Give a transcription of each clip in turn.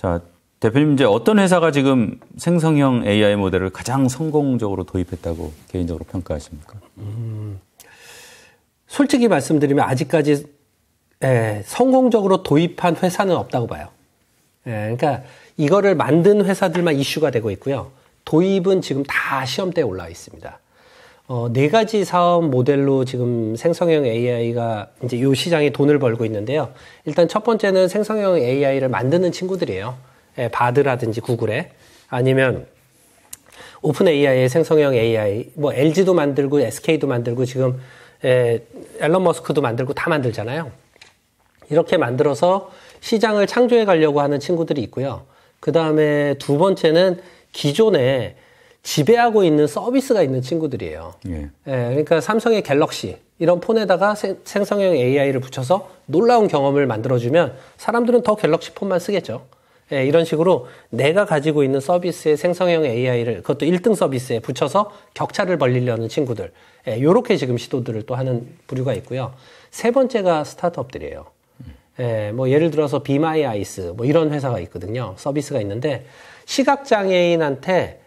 자, 대표님 이제 어떤 회사가 지금 생성형 AI 모델을 가장 성공적으로 도입했다고 개인적으로 평가하십니까? 솔직히 말씀드리면 아직까지 성공적으로 도입한 회사는 없다고 봐요. 그러니까 이거를 만든 회사들만 이슈가 되고 있고요. 도입은 지금 다 시험대에 올라와 있습니다. 네 가지 사업 모델로 지금 생성형 AI가 이제 이 시장에 돈을 벌고 있는데요. 일단 첫 번째는 생성형 AI를 만드는 친구들이에요. 바드라든지 구글에 아니면 오픈 AI의 생성형 AI, 뭐 LG도 만들고 SK도 만들고 지금 앨런 머스크도 만들고 다 만들잖아요. 이렇게 만들어서 시장을 창조해 가려고 하는 친구들이 있고요. 그 다음에 두 번째는 기존에 지배하고 있는 서비스가 있는 친구들이에요. 그러니까 삼성의 갤럭시 이런 폰에다가 생성형 AI를 붙여서 놀라운 경험을 만들어주면 사람들은 더 갤럭시 폰만 쓰겠죠. 이런 식으로 내가 가지고 있는 서비스에 생성형 AI를 그것도 1등 서비스에 붙여서 격차를 벌리려는 친구들. 요렇게 지금 시도들을 또 하는 부류가 있고요. 세 번째가 스타트업들이에요. 뭐 예를 들어서 Be My Eyes 뭐 이런 회사가 있거든요. 서비스가 있는데 시각장애인한테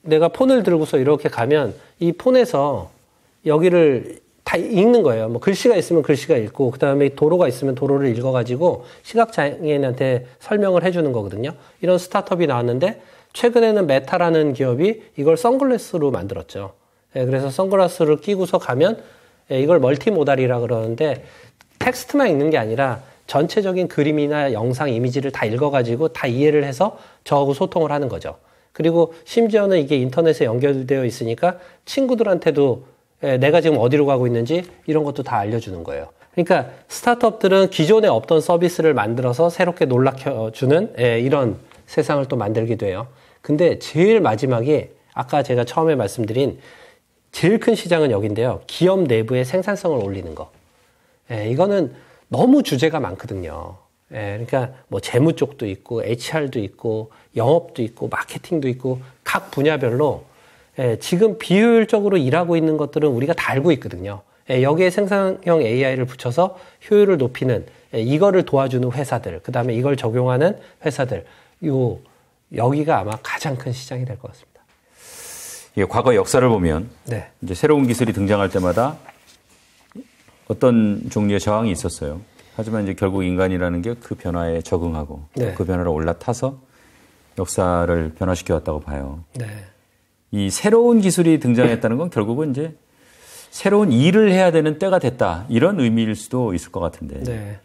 내가 폰을 들고서 이렇게 가면 이 폰에서 여기를 다 읽는 거예요. 뭐 글씨가 있으면 글씨가 읽고 그 다음에 도로가 있으면 도로를 읽어가지고 시각장애인한테 설명을 해주는 거거든요. 이런 스타트업이 나왔는데 최근에는 메타라는 기업이 이걸 선글라스로 만들었죠. 그래서 선글라스를 끼고서 가면 이걸 멀티모달이라 그러는데 텍스트만 읽는 게 아니라 전체적인 그림이나 영상, 이미지를 다 읽어가지고 다 이해를 해서 저하고 소통을 하는 거죠. 그리고 심지어는 이게 인터넷에 연결되어 있으니까 친구들한테도 내가 지금 어디로 가고 있는지 이런 것도 다 알려주는 거예요. 그러니까 스타트업들은 기존에 없던 서비스를 만들어서 새롭게 놀라켜주는 이런 세상을 또 만들기도 해요. 근데 제일 마지막에 아까 제가 처음에 말씀드린 제일 큰 시장은 여기인데요. 기업 내부의 생산성을 올리는 거. 이거는 너무 주제가 많거든요. 그러니까 뭐 재무 쪽도 있고 HR도 있고 영업도 있고 마케팅도 있고 각 분야별로 지금 비효율적으로 일하고 있는 것들은 우리가 다 알고 있거든요. 여기에 생성형 AI를 붙여서 효율을 높이는 이거를 도와주는 회사들, 그 다음에 이걸 적용하는 회사들, 여기가 아마 가장 큰 시장이 될 것 같습니다. 예, 과거 역사를 보면 이제 새로운 기술이 등장할 때마다 어떤 종류의 저항이 있었어요. 하지만 이제 결국 인간이라는 게 그 변화에 적응하고 그 변화를 올라타서 역사를 변화시켜 왔다고 봐요. 이 새로운 기술이 등장했다는 건 결국은 이제 새로운 일을 해야 되는 때가 됐다. 이런 의미일 수도 있을 것 같은데.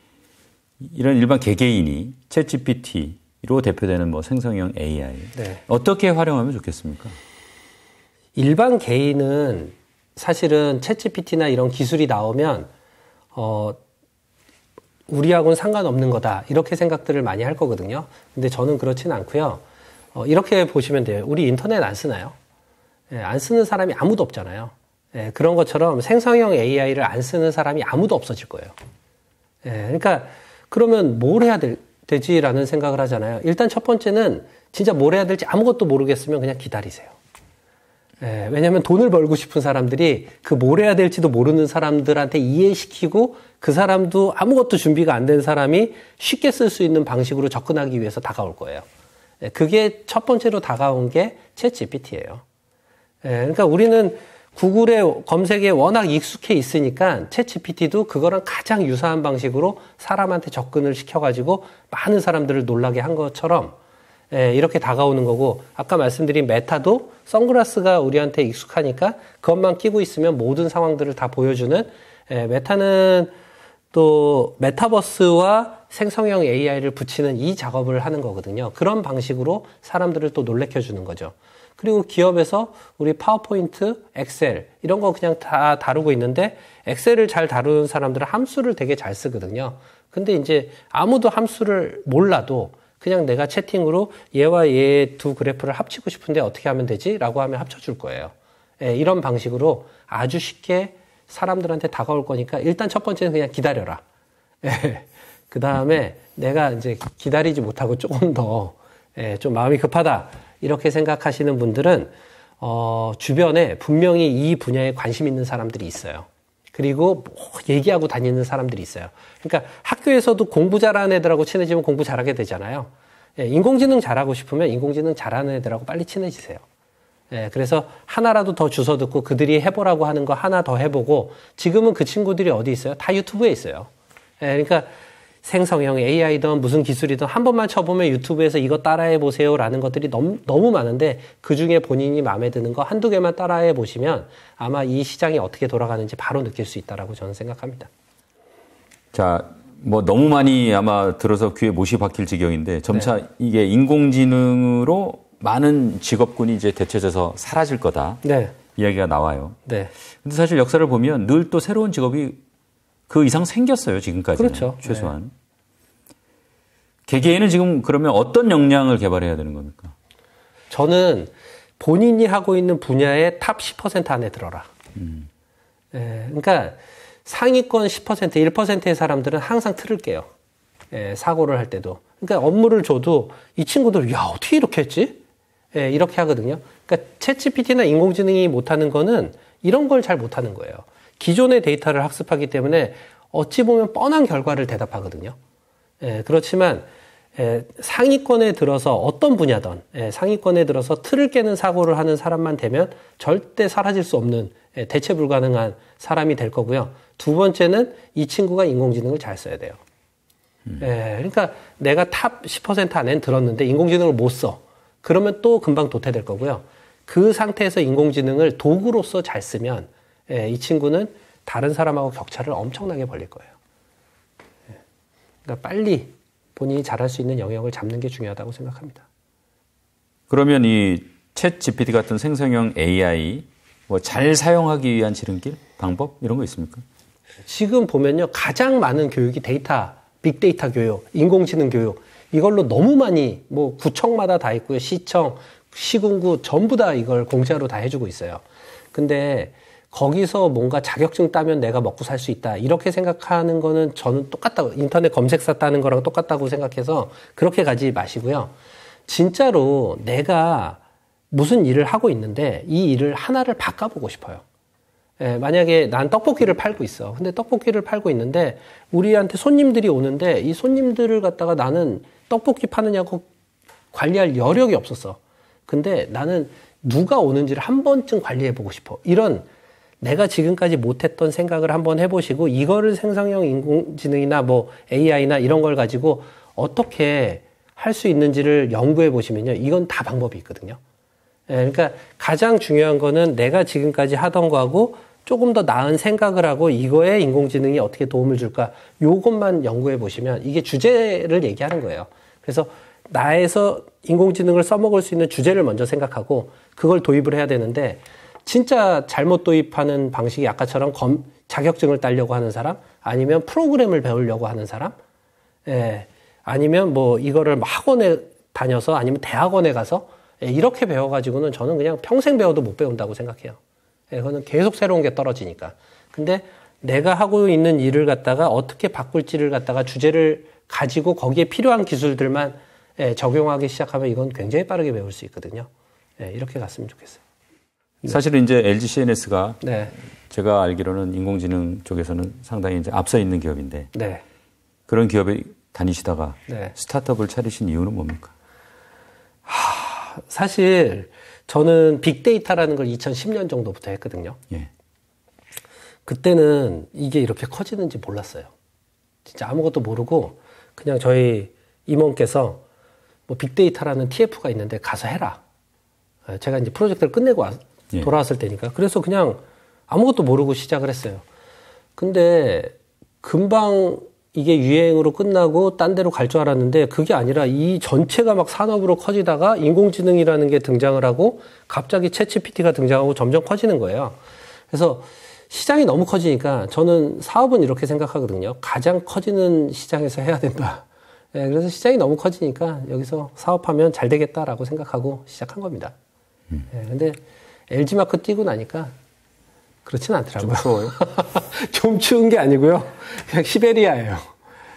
이런 일반 개개인이 챗GPT로 대표되는 뭐 생성형 AI. 어떻게 활용하면 좋겠습니까? 일반 개인은 사실은 챗GPT나 이런 기술이 나오면, 우리하고는 상관없는 거다. 이렇게 생각들을 많이 할 거거든요. 근데 저는 그렇진 않고요. 이렇게 보시면 돼요. 우리 인터넷 안 쓰나요? 안 쓰는 사람이 아무도 없잖아요. 그런 것처럼 생성형 AI를 안 쓰는 사람이 아무도 없어질 거예요. 그러니까 그러면 뭘 해야 되지라는 생각을 하잖아요. 일단 첫 번째는 진짜 뭘 해야 될지 아무것도 모르겠으면 그냥 기다리세요. 왜냐하면 돈을 벌고 싶은 사람들이 그 뭘 해야 될지도 모르는 사람들한테 이해시키고 그 사람도 아무것도 준비가 안 된 사람이 쉽게 쓸 수 있는 방식으로 접근하기 위해서 다가올 거예요. 그게 첫 번째로 다가온 게 챗GPT예요. 그러니까 우리는 구글의 검색에 워낙 익숙해 있으니까 챗GPT도 그거랑 가장 유사한 방식으로 사람한테 접근을 시켜가지고 많은 사람들을 놀라게 한 것처럼 이렇게 다가오는 거고, 아까 말씀드린 메타도 선글라스가 우리한테 익숙하니까 그것만 끼고 있으면 모든 상황들을 다 보여주는, 메타는 또 메타버스와 생성형 AI를 붙이는 이 작업을 하는 거거든요. 그런 방식으로 사람들을 또 놀래켜주는 거죠. 그리고 기업에서 우리 파워포인트, 엑셀 이런 거 그냥 다 다루고 있는데, 엑셀을 잘 다루는 사람들은 함수를 되게 잘 쓰거든요. 근데 이제 아무도 함수를 몰라도 그냥 내가 채팅으로 얘와 얘 두 그래프를 합치고 싶은데 어떻게 하면 되지? 라고 하면 합쳐줄 거예요. 이런 방식으로 아주 쉽게 사람들한테 다가올 거니까 일단 첫 번째는 그냥 기다려라. 그 다음에 내가 이제 기다리지 못하고 조금 더 좀 마음이 급하다 이렇게 생각하시는 분들은 주변에 분명히 이 분야에 관심 있는 사람들이 있어요. 그리고 뭐 얘기하고 다니는 사람들이 있어요. 그러니까 학교에서도 공부 잘하는 애들하고 친해지면 공부 잘하게 되잖아요. 예, 인공지능 잘하고 싶으면 인공지능 잘하는 애들하고 빨리 친해지세요. 예, 그래서 하나라도 더 주워 듣고 그들이 해보라고 하는 거 하나 더 해보고 지금은 그 친구들이 어디 있어요? 다 유튜브에 있어요. 예, 그러니까 생성형 AI든 무슨 기술이든 한 번만 쳐보면 유튜브에서 이거 따라해 보세요라는 것들이 너무 많은데 그중에 본인이 마음에 드는 거 한두 개만 따라해 보시면 아마 이 시장이 어떻게 돌아가는지 바로 느낄 수 있다라고 저는 생각합니다. 자, 뭐 너무 많이 아마 들어서 귀에 못이 박힐 지경인데 점차 네. 이게 인공지능으로 많은 직업군이 이제 대체돼서 사라질 거다. 네. 이야기가 나와요. 네. 근데 사실 역사를 보면 늘 또 새로운 직업이 그 이상 생겼어요, 지금까지는. 그렇죠. 최소한. 네. 개개인은 지금 그러면 어떤 역량을 개발해야 되는 겁니까? 저는 본인이 하고 있는 분야의 탑 10% 안에 들어라. 예, 그러니까 상위권 10%, 1%의 사람들은 항상 틀을 깨요. 예, 사고를 할 때도. 그러니까 업무를 줘도 이 친구들, 야, 어떻게 이렇게 했지? 예, 이렇게 하거든요. 그러니까 챗GPT나 인공지능이 못하는 거는 이런 걸 잘 못하는 거예요. 기존의 데이터를 학습하기 때문에 어찌 보면 뻔한 결과를 대답하거든요. 예, 그렇지만 상위권에 들어서 어떤 분야든 상위권에 들어서 틀을 깨는 사고를 하는 사람만 되면 절대 사라질 수 없는 대체 불가능한 사람이 될 거고요. 두 번째는 이 친구가 인공지능을 잘 써야 돼요. 그러니까 내가 탑 10% 안엔 들었는데 인공지능을 못 써. 그러면 또 금방 도태될 거고요. 그 상태에서 인공지능을 도구로서 잘 쓰면 이 친구는 다른 사람하고 격차를 엄청나게 벌릴 거예요. 그러니까 빨리 본인이 잘할 수 있는 영역을 잡는 게 중요하다고 생각합니다. 그러면 이 챗 GPT 같은 생성형 AI 뭐 잘 사용하기 위한 지름길, 방법 이런 거 있습니까? 지금 보면요, 가장 많은 교육이 데이터, 빅데이터 교육, 인공지능 교육 이걸로 너무 많이 뭐 구청마다 다 있고요, 시청, 시군구 전부 다 이걸 공짜로 다 해주고 있어요. 근데 거기서 뭔가 자격증 따면 내가 먹고 살 수 있다. 이렇게 생각하는 거는 저는 똑같다고, 인터넷 검색사 따는 거랑 똑같다고 생각해서 그렇게 가지 마시고요. 진짜로 내가 무슨 일을 하고 있는데 이 일을 하나를 바꿔보고 싶어요. 예, 만약에 난 떡볶이를 팔고 있어. 근데 떡볶이를 팔고 있는데 우리한테 손님들이 오는데 이 손님들을 갖다가 나는 떡볶이 파느냐고 관리할 여력이 없었어. 근데 나는 누가 오는지를 한 번쯤 관리해보고 싶어. 이런 내가 지금까지 못했던 생각을 한번 해보시고 이거를 생성형 인공지능이나 뭐 AI나 이런 걸 가지고 어떻게 할 수 있는지를 연구해 보시면요. 이건 다 방법이 있거든요. 예, 그러니까 가장 중요한 거는 내가 지금까지 하던 거하고 조금 더 나은 생각을 하고 이거에 인공지능이 어떻게 도움을 줄까 요것만 연구해 보시면 이게 주제를 얘기하는 거예요. 그래서 나에서 인공지능을 써먹을 수 있는 주제를 먼저 생각하고 그걸 도입을 해야 되는데 진짜 잘못 도입하는 방식이 아까처럼 자격증을 따려고 하는 사람, 아니면 프로그램을 배우려고 하는 사람, 아니면 뭐 이거를 학원에 다녀서 아니면 대학원에 가서 이렇게 배워가지고는 저는 그냥 평생 배워도 못 배운다고 생각해요. 그거는 계속 새로운 게 떨어지니까. 근데 내가 하고 있는 일을 갖다가 어떻게 바꿀지를 갖다가 주제를 가지고 거기에 필요한 기술들만 적용하기 시작하면 이건 굉장히 빠르게 배울 수 있거든요. 이렇게 갔으면 좋겠어요. 사실은 이제 LG CNS가 네. 제가 알기로는 인공지능 쪽에서는 상당히 이제 앞서 있는 기업인데 네. 그런 기업에 다니시다가 네. 스타트업을 차리신 이유는 뭡니까? 사실 저는 빅데이터라는 걸 2010년 정도부터 했거든요. 예. 그때는 이게 이렇게 커지는지 몰랐어요. 진짜 아무것도 모르고 그냥 저희 임원께서 뭐 빅데이터라는 TF가 있는데 가서 해라. 제가 이제 프로젝트를 끝내고 돌아왔을 때니까. 그래서 그냥 아무것도 모르고 시작을 했어요. 근데 금방 이게 유행으로 끝나고 딴 데로 갈 줄 알았는데 그게 아니라 이 전체가 막 산업으로 커지다가 인공지능이라는 게 등장을 하고 갑자기 챗GPT가 등장하고 점점 커지는 거예요. 그래서 시장이 너무 커지니까 저는 사업은 이렇게 생각하거든요. 가장 커지는 시장에서 해야 된다. 그래서 시장이 너무 커지니까 여기서 사업하면 잘 되겠다라고 생각하고 시작한 겁니다. 근데 LG마크 뛰고 나니까 그렇진 않더라고요. 좀 추워요? 좀 추운 게 아니고요. 그냥 시베리아예요.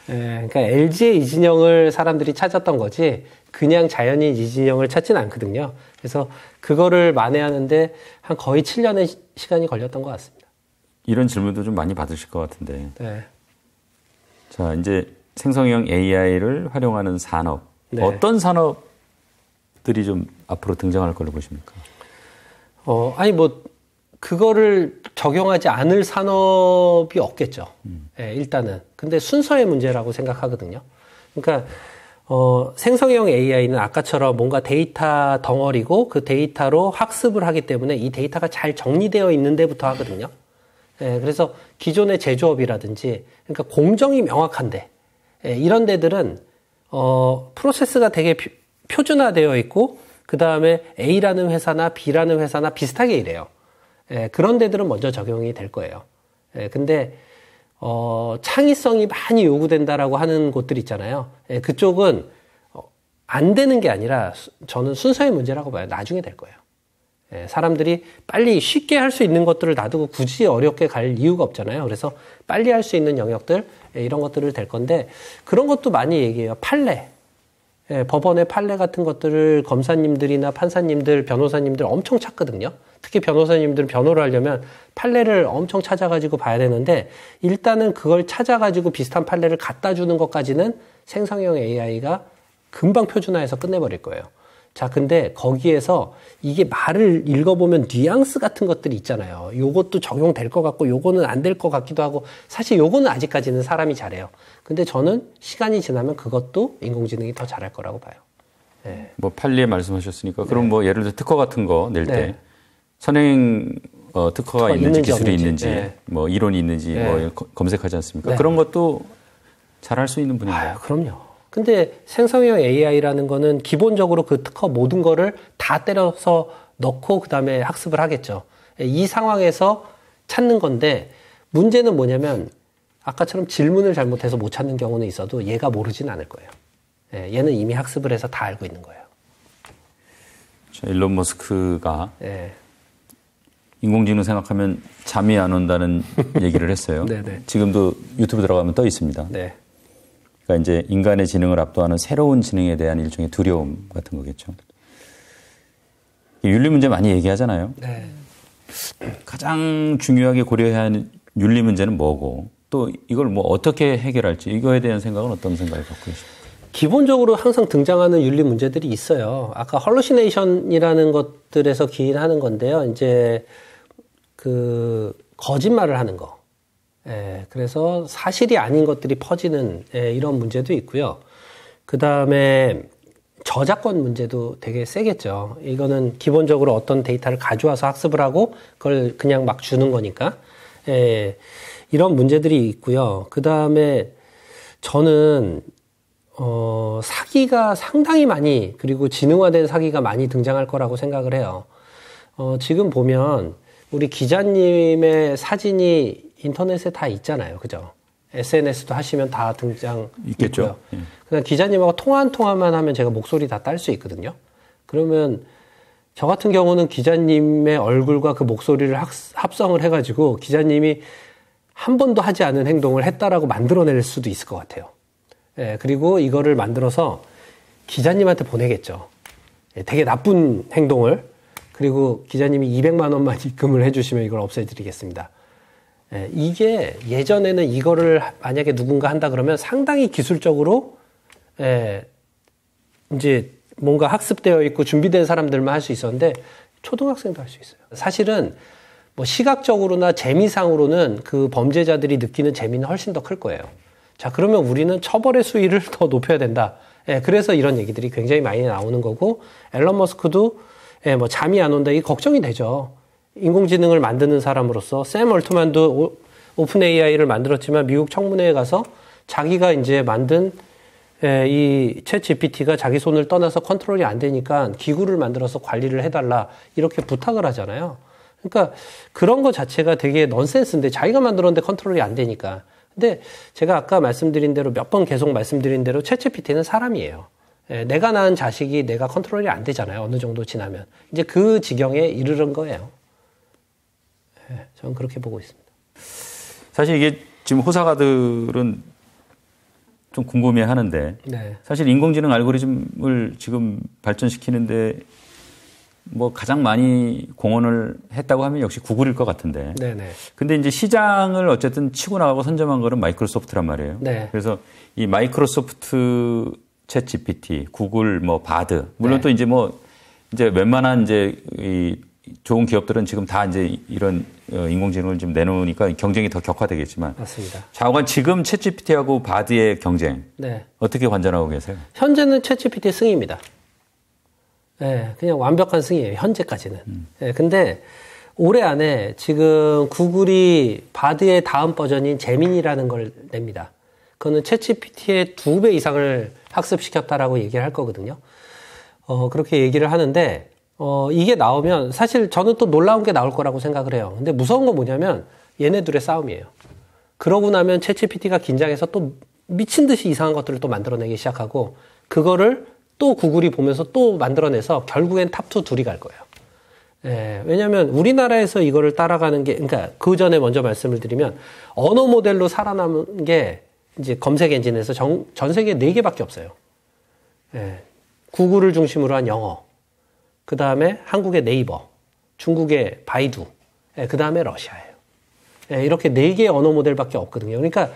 그러니까 LG의 이진영을 사람들이 찾았던 거지 그냥 자연인 이진영을 찾진 않거든요. 그래서 그거를 만회하는데 한 거의 7년의 시간이 걸렸던 것 같습니다. 이런 질문도 좀 많이 받으실 것 같은데. 네. 자, 이제 생성형 AI를 활용하는 산업, 네. 어떤 산업들이 좀 앞으로 등장할 걸로 보십니까? 아니 뭐 그거를 적용하지 않을 산업이 없겠죠. 예, 일단은. 근데 순서의 문제라고 생각하거든요. 그러니까 생성형 AI는 아까처럼 뭔가 데이터 덩어리고 그 데이터로 학습을 하기 때문에 이 데이터가 잘 정리되어 있는 데부터 하거든요. 예, 그래서 기존의 제조업이라든지, 그러니까 공정이 명확한데, 예, 이런 데들은, 프로세스가 되게 표준화되어 있고, 그 다음에 A라는 회사나 B라는 회사나 비슷하게 일해요. 예, 그런 데들은 먼저 적용이 될 거예요. 예, 근데, 창의성이 많이 요구된다라고 하는 곳들 있잖아요. 예, 그쪽은, 안 되는 게 아니라, 저는 순서의 문제라고 봐요. 나중에 될 거예요. 예, 사람들이 빨리 쉽게 할 수 있는 것들을 놔두고 굳이 어렵게 갈 이유가 없잖아요. 그래서 빨리 할 수 있는 영역들, 예, 이런 것들을 될 건데, 그런 것도 많이 얘기해요. 판례. 예, 법원의 판례 같은 것들을 검사님들이나 판사님들, 변호사님들 엄청 찾거든요. 특히 변호사님들은 변호를 하려면 판례를 엄청 찾아가지고 봐야 되는데, 일단은 그걸 찾아가지고 비슷한 판례를 갖다 주는 것까지는 생성형 AI가 금방 표준화해서 끝내버릴 거예요. 자, 근데 거기에서 이게 말을 읽어보면 뉘앙스 같은 것들이 있잖아요. 요것도 적용될 것 같고 요거는 안 될 것 같기도 하고, 사실 요거는 아직까지는 사람이 잘해요. 근데 저는 시간이 지나면 그것도 인공지능이 더 잘할 거라고 봐요. 네. 뭐 판례 말씀하셨으니까 그럼 네. 뭐 예를 들어 특허 같은 거 낼 때 네. 선행 특허가 있는지 기술이 있는지 네. 뭐 이론이 있는지 네. 뭐 검색하지 않습니까? 네. 그런 것도 잘할 수 있는 분인가요? 그럼요. 근데 생성형 AI라는 거는 기본적으로 그 특허 모든 거를 다 때려서 넣고 그다음에 학습을 하겠죠. 이 상황에서 찾는 건데, 문제는 뭐냐면 아까처럼 질문을 잘못해서 못 찾는 경우는 있어도 얘가 모르진 않을 거예요. 얘는 이미 학습을 해서 다 알고 있는 거예요. 일론 머스크가 인공지능 생각하면 잠이 안 온다는 얘기를 했어요. 네네. 지금도 유튜브 들어가면 떠 있습니다. 네. 그러니까 이제 인간의 지능을 압도하는 새로운 지능에 대한 일종의 두려움 같은 거겠죠. 윤리 문제 많이 얘기하잖아요. 네. 가장 중요하게 고려해야 하는 윤리 문제는 뭐고, 또 이걸 뭐 어떻게 해결할지, 이거에 대한 생각은 어떤 생각을 갖고 계십니까? 기본적으로 항상 등장하는 윤리 문제들이 있어요. 아까 헐루시네이션이라는 것들에서 기인하는 건데요. 이제 그 거짓말을 하는 거. 예, 그래서 사실이 아닌 것들이 퍼지는 이런 문제도 있고요. 그 다음에 저작권 문제도 되게 세겠죠. 이거는 기본적으로 어떤 데이터를 가져와서 학습을 하고 그걸 그냥 막 주는 거니까. 이런 문제들이 있고요. 그 다음에 저는 사기가 상당히 많이, 그리고 지능화된 사기가 많이 등장할 거라고 생각을 해요. 지금 보면 우리 기자님의 사진이 인터넷에 다 있잖아요. 그죠? SNS도 하시면 다 등장 있겠죠. 예. 그냥 기자님하고 통화 한 통화만 하면 제가 목소리 다 딸 수 있거든요. 그러면 저 같은 경우는 기자님의 얼굴과 그 목소리를 합성을 해가지고 기자님이 한 번도 하지 않은 행동을 했다라고 만들어낼 수도 있을 것 같아요. 예, 그리고 이거를 만들어서 기자님한테 보내겠죠. 예, 되게 나쁜 행동을. 그리고 기자님이 200만 원만 입금을 해주시면 이걸 없애드리겠습니다. 예, 이게 예전에는 이거를 만약에 누군가 한다 그러면 상당히 기술적으로 이제 뭔가 학습되어 있고 준비된 사람들만 할 수 있었는데 초등학생도 할 수 있어요. 사실은 뭐 시각적으로나 재미상으로는 그 범죄자들이 느끼는 재미는 훨씬 더 클 거예요. 자, 그러면 우리는 처벌의 수위를 더 높여야 된다. 그래서 이런 얘기들이 굉장히 많이 나오는 거고, 앨런 머스크도 뭐 잠이 안 온다, 이 걱정이 되죠. 인공지능을 만드는 사람으로서 샘 얼트만도 오픈 AI를 만들었지만 미국 청문회에 가서 자기가 이제 만든 이 챗 GPT가 자기 손을 떠나서 컨트롤이 안 되니까 기구를 만들어서 관리를 해달라 이렇게 부탁을 하잖아요. 그러니까 그런 거 자체가 되게 넌센스인데 자기가 만들었는데 컨트롤이 안 되니까. 근데 제가 아까 말씀드린 대로 몇 번 계속 말씀드린 대로 챗 GPT는 사람이에요. 내가 낳은 자식이 내가 컨트롤이 안 되잖아요. 어느 정도 지나면. 이제 그 지경에 이르는 거예요. 저는 그렇게 보고 있습니다. 사실 이게 지금 호사가들은 좀 궁금해 하는데, 네. 사실 인공지능 알고리즘을 지금 발전시키는데 뭐 가장 많이 공헌을 했다고 하면 역시 구글일 것 같은데. 네네. 근데 이제 시장을 어쨌든 치고 나가고 선점한 거는 마이크로소프트란 말이에요. 네. 그래서 이 마이크로소프트가 챗 GPT, 구글, 뭐 바드, 물론 또 이제 이제 웬만한 이제 이 좋은 기업들은 지금 다 이제 이런 인공지능을 좀 내놓으니까 경쟁이 더 격화되겠지만. 맞습니다. 좌우간 지금 챗 GPT하고 바드의 경쟁. 어떻게 관전하고 계세요? 현재는 챗 GPT 승입니다. 그냥 완벽한 승이에요. 현재까지는. 근데 올해 안에 지금 구글이 바드의 다음 버전인 제민이라는 걸 냅니다. 그거는 챗 GPT의 2배 이상을 학습시켰다라고 얘기를 할 거거든요. 그렇게 얘기를 하는데, 이게 나오면 사실 저는 또 놀라운 게 나올 거라고 생각을 해요. 근데 무서운 건 뭐냐면 얘네들의 싸움이에요. 그러고 나면 챗GPT가 긴장해서 또 미친 듯이 이상한 것들을 또 만들어내기 시작하고 그거를 또 구글이 보면서 또 만들어내서 결국엔 탑2 둘이 갈 거예요. 왜냐면 우리나라에서 이거를 따라가는 게, 그러니까 그 전에 먼저 말씀을 드리면 언어 모델로 살아남은 게 이제 검색 엔진에서 전 세계에 4개밖에 없어요. 구글을 중심으로 한 영어, 그 다음에 한국의 네이버, 중국의 바이두, 그 다음에 러시아예요. 이렇게 4개의 언어 모델밖에 없거든요. 그러니까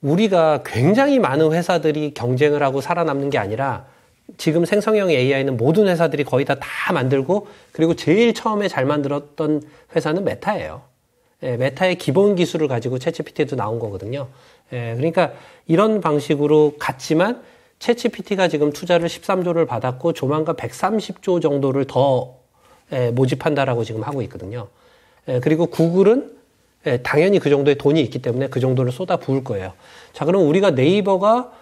우리가 굉장히 많은 회사들이 경쟁을 하고 살아남는 게 아니라 지금 생성형 AI는 모든 회사들이 거의 다 만들고 그리고 제일 처음에 잘 만들었던 회사는 메타예요. 메타의 기본 기술을 가지고 챗GPT도 나온 거거든요. 그러니까 이런 방식으로 갔지만 챗GPT가 지금 투자를 13조를 받았고 조만간 130조 정도를 더 모집한다라고 지금 하고 있거든요. 그리고 구글은 당연히 그 정도의 돈이 있기 때문에 그 정도를 쏟아 부을 거예요. 자, 그럼 우리가 네이버가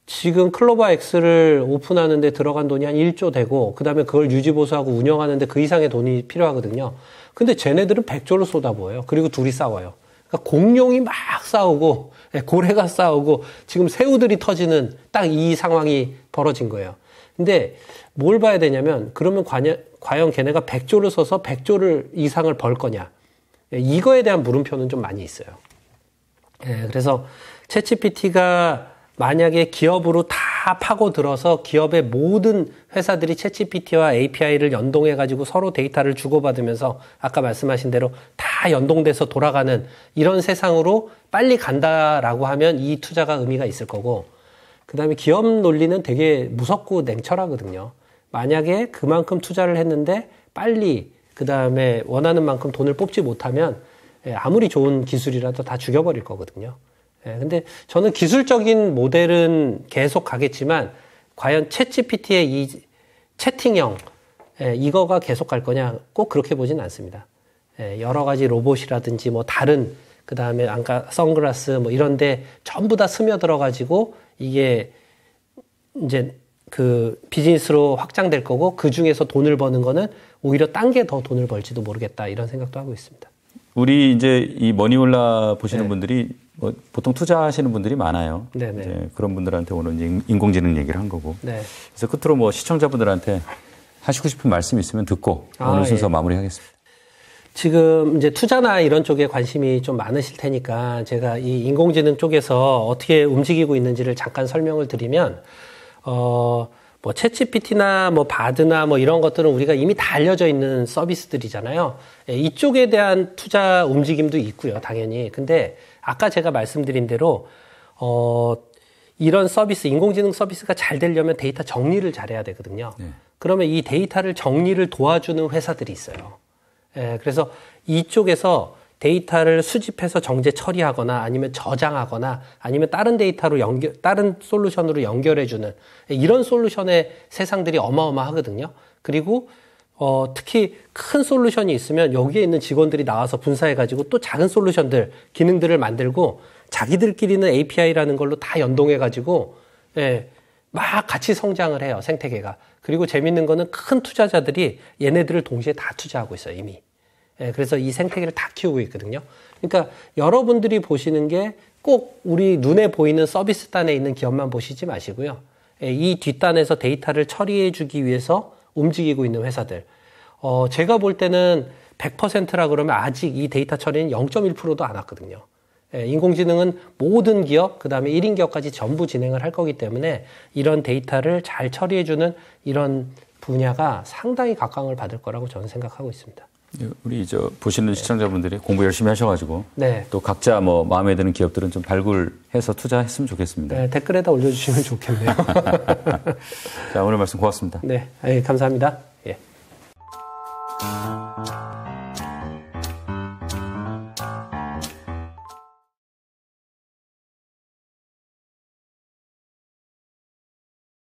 지금 클로버 X를 오픈하는데 들어간 돈이 한 1조 되고 그 다음에 그걸 유지보수하고 운영하는데 그 이상의 돈이 필요하거든요. 근데 쟤네들은 100조를 쏟아부어요. 그리고 둘이 싸워요. 그러니까 공룡이 막 싸우고 고래가 싸우고 지금 새우들이 터지는 딱 이 상황이 벌어진 거예요. 근데 뭘 봐야 되냐면 그러면 과연 걔네가 100조를 써서 100조를 이상을 벌 거냐. 이거에 대한 물음표는 좀 많이 있어요. 그래서 챗GPT가 만약에 기업으로 다 파고들어서 기업의 모든 회사들이 챗GPT와 API를 연동해가지고 서로 데이터를 주고받으면서 아까 말씀하신 대로 다 연동돼서 돌아가는 이런 세상으로 빨리 간다라고 하면 이 투자가 의미가 있을 거고, 그 다음에 기업 논리는 되게 무섭고 냉철하거든요. 만약에 그만큼 투자를 했는데 빨리 그 다음에 원하는 만큼 돈을 뽑지 못하면 아무리 좋은 기술이라도 다 죽여버릴 거거든요. 근데 저는 기술적인 모델은 계속 가겠지만 과연 챗GPT의 이 채팅형 이거가 계속 갈 거냐 꼭 그렇게 보진 않습니다. 여러 가지 로봇이라든지 뭐 다른 그 다음에 아까 선글라스 뭐 이런데 전부 다 스며들어 가지고 이게 이제 그 비즈니스로 확장될 거고 그 중에서 돈을 버는 거는 오히려 딴 게 더 돈을 벌지도 모르겠다 이런 생각도 하고 있습니다. 우리 이제 이 머니올라 보시는 분들이 뭐 보통 투자하시는 분들이 많아요. 이제 그런 분들한테 오늘 이제 인공지능 얘기를 한 거고. 그래서 끝으로 뭐 시청자분들한테 하시고 싶은 말씀 있으면 듣고 오늘 순서 마무리하겠습니다. 지금 이제 투자나 이런 쪽에 관심이 좀 많으실 테니까 제가 이 인공지능 쪽에서 어떻게 움직이고 있는지를 잠깐 설명을 드리면, 뭐 챗GPT나 뭐 바드나 뭐 이런 것들은 우리가 이미 다 알려져 있는 서비스들이잖아요. 이쪽에 대한 투자 움직임도 있고요, 당연히. 근데 아까 제가 말씀드린 대로 이런 서비스, 인공지능 서비스가 잘 되려면 데이터 정리를 잘해야 되거든요. 그러면 이 데이터를 정리를 도와주는 회사들이 있어요. 그래서 이쪽에서 데이터를 수집해서 정제 처리하거나 아니면 저장하거나 아니면 다른 데이터로 다른 솔루션으로 연결해주는 이런 솔루션의 세상들이 어마어마하거든요. 그리고 특히 큰 솔루션이 있으면 여기에 있는 직원들이 나와서 분사해가지고 또 작은 솔루션들, 기능들을 만들고 자기들끼리는 API라는 걸로 다 연동해가지고 막 같이 성장을 해요, 생태계가. 그리고 재밌는 거는 큰 투자자들이 얘네들을 동시에 다 투자하고 있어요, 이미. 그래서 이 생태계를 다 키우고 있거든요. 그러니까 여러분들이 보시는 게 꼭 우리 눈에 보이는 서비스단에 있는 기업만 보시지 마시고요. 이 뒷단에서 데이터를 처리해 주기 위해서 움직이고 있는 회사들. 제가 볼 때는 100%라 그러면 아직 이 데이터 처리는 0.1%도 안 왔거든요. 인공지능은 모든 기업, 그 다음에 1인 기업까지 전부 진행을 할 거기 때문에 이런 데이터를 잘 처리해주는 이런 분야가 상당히 각광을 받을 거라고 저는 생각하고 있습니다. 우리 보시는 시청자분들이 공부 열심히 하셔가지고 네. 또 각자 뭐 마음에 드는 기업들은 좀 발굴해서 투자했으면 좋겠습니다. 네, 댓글에다 올려주시면 좋겠네요. 자, 오늘 말씀 고맙습니다. 네, 감사합니다. 예.